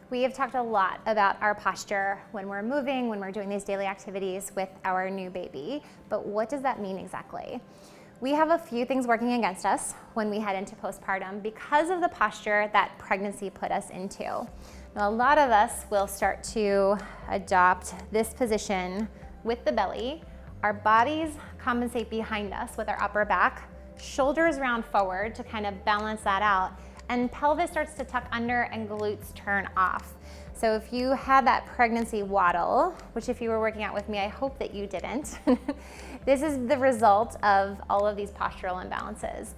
We have talked a lot about our posture when we're moving, when we're doing these daily activities with our new baby, but what does that mean exactly? We have a few things working against us when we head into postpartum because of the posture that pregnancy put us into. Now, a lot of us will start to adopt this position with the belly. Our bodies compensate behind us with our upper back, shoulders round forward to kind of balance that out, and pelvis starts to tuck under and glutes turn off. So if you had that pregnancy waddle, which if you were working out with me, I hope that you didn't, this is the result of all of these postural imbalances.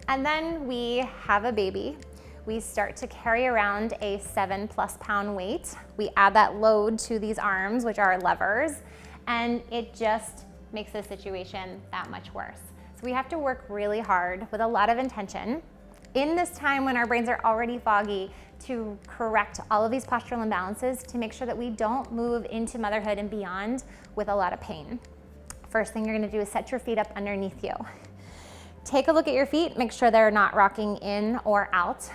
And then we have a baby. We start to carry around a 7+ pound weight. We add that load to these arms, which are levers, and it just makes the situation that much worse. So we have to work really hard with a lot of intention in this time when our brains are already foggy to correct all of these postural imbalances to make sure that we don't move into motherhood and beyond with a lot of pain. First thing you're gonna do is set your feet up underneath you. Take a look at your feet, make sure they're not rocking in or out.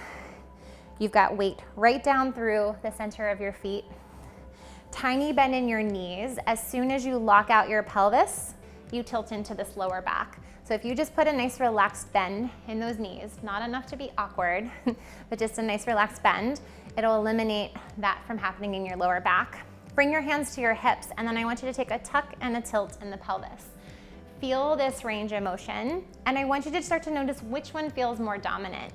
You've got weight right down through the center of your feet. Tiny bend in your knees. As soon as you lock out your pelvis, you tilt into this lower back. So if you just put a nice relaxed bend in those knees, not enough to be awkward, but just a nice relaxed bend, it'll eliminate that from happening in your lower back. Bring your hands to your hips, and then I want you to take a tuck and a tilt in the pelvis. Feel this range of motion, and I want you to start to notice which one feels more dominant.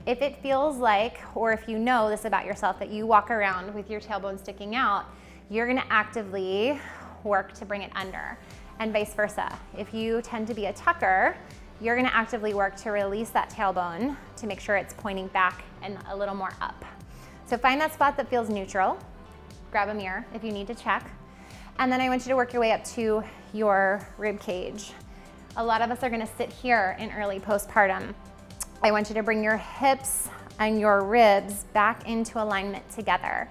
If it feels like, or if you know this about yourself, that you walk around with your tailbone sticking out, you're gonna actively work to bring it under. And vice versa. If you tend to be a tucker, you're gonna actively work to release that tailbone to make sure it's pointing back and a little more up. So find that spot that feels neutral. Grab a mirror if you need to check. And then I want you to work your way up to your rib cage. A lot of us are gonna sit here in early postpartum. I want you to bring your hips and your ribs back into alignment together.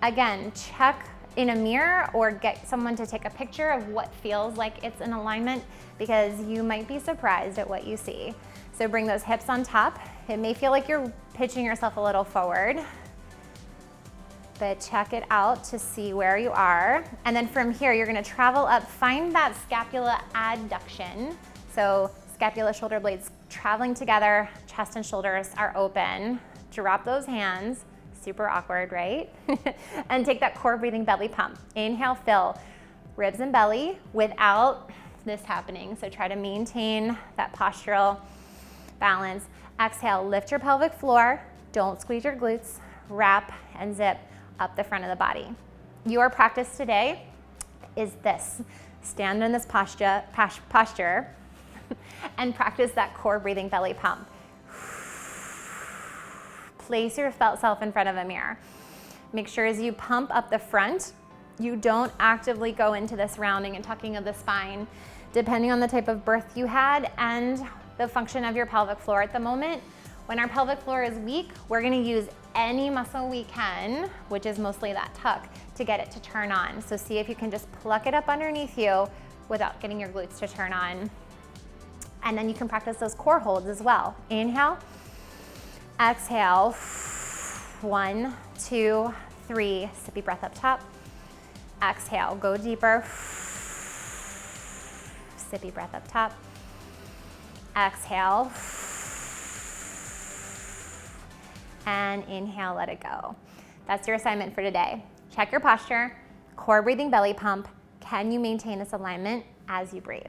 Again, check in a mirror or get someone to take a picture of what feels like it's in alignment, because you might be surprised at what you see. So bring those hips on top. It may feel like you're pitching yourself a little forward, but check it out to see where you are. And then from here, you're gonna travel up, find that scapula adduction. So scapula, shoulder blades traveling together, chest and shoulders are open. Drop those hands. Super awkward, right? And take that core breathing belly pump. Inhale, fill ribs and belly without this happening. So try to maintain that postural balance. Exhale, lift your pelvic floor. Don't squeeze your glutes. Wrap and zip up the front of the body. Your practice today is this. Stand in this posture and practice that core breathing belly pump. Place yourself in front of a mirror. Make sure as you pump up the front, you don't actively go into this rounding and tucking of the spine. Depending on the type of birth you had and the function of your pelvic floor at the moment, when our pelvic floor is weak, we're gonna use any muscle we can, which is mostly that tuck, to get it to turn on. So see if you can just pluck it up underneath you without getting your glutes to turn on. And then you can practice those core holds as well. Inhale. Exhale, 1, 2, 3, sippy breath up top. Exhale, go deeper. Sippy breath up top. Exhale. And inhale, let it go. That's your assignment for today. Check your posture, core breathing belly pump. Can you maintain this alignment as you breathe?